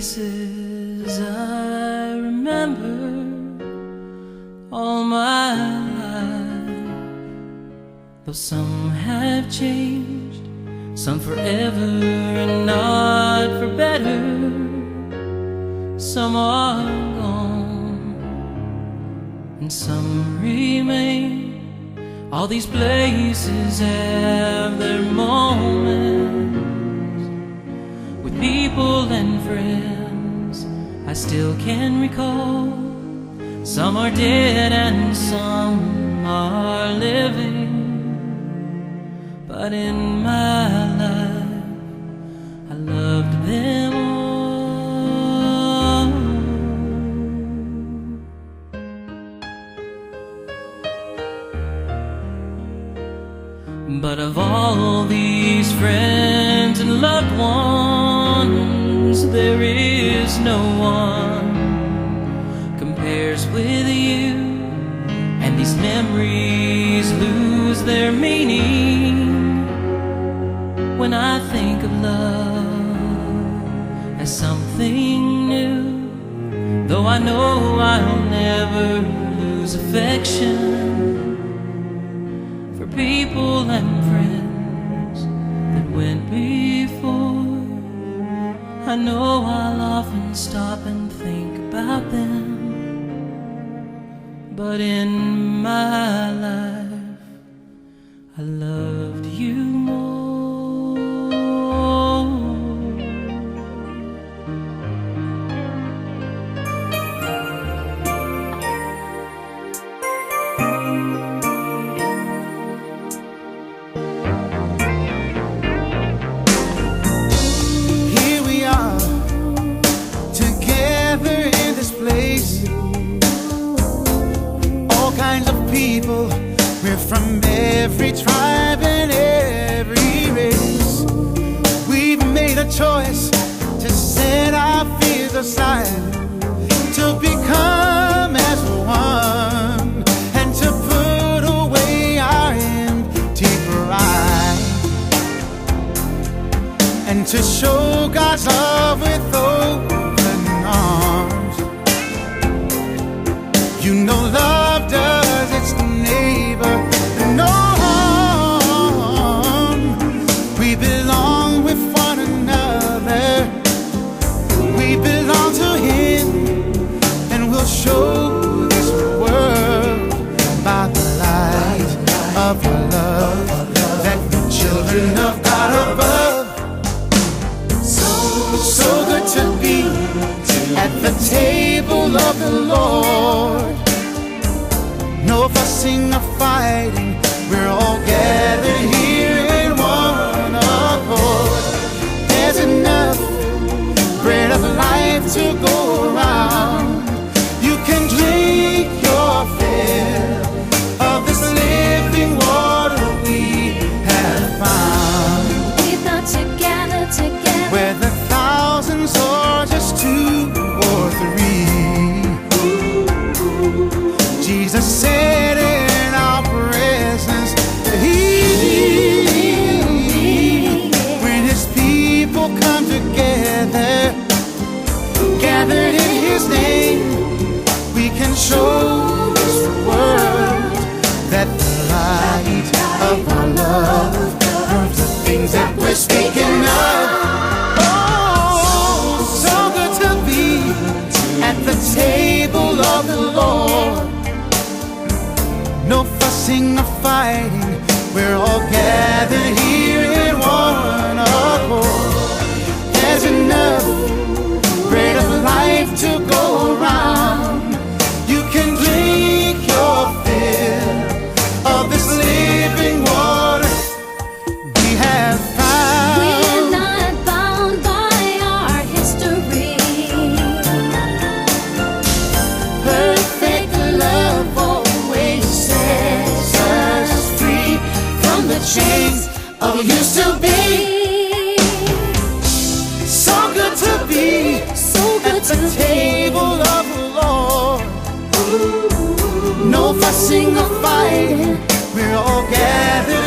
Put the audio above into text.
faces I remember all my life, though some have changed, some forever and not for better. Some are gone and some remain. All these places have their moments with people and friends I still can recall. Some are dead and some are living, but in my life I loved them all. But of all these friends and loved ones, there is no one compares with you, and these memories lose their meaning when I think of love as something new. Though I know I'll never lose affection for people and friends that went before, I know I'll often stop and think about them, but in my life I loved you more. People, we're from every tribe and every race. We've made a choice to set our fears aside, to become as one, and to put away our empty pride, and to show God's love with open arms. You know love does its neighbor no harm. We belong with one another, we belong to Him, and we'll show this world by the light of your love, that the children of God above. So good to be at the table of the Lord. No fussing or fighting, we're all gathered here in one accord. There's enough bread of life to go around. You can drink your fill of this living water we have found. We've not together, whether thousands or just two or three. Jesus said in our presence that when His people come together, gathered in His name, we can show this world that the light of our love proves the things that we're speaking of. Oh, so good to be at the table of the Lord. No fussing or fighting, we're all gathered here in one accord. There's enough bread of life to go around. You can drink your fill of this living water we have found. we're not bound by our history. Perfect love always sets us free from the chains of used to be. So good to be at the table of the Lord. No fussing or fighting, we're all gathered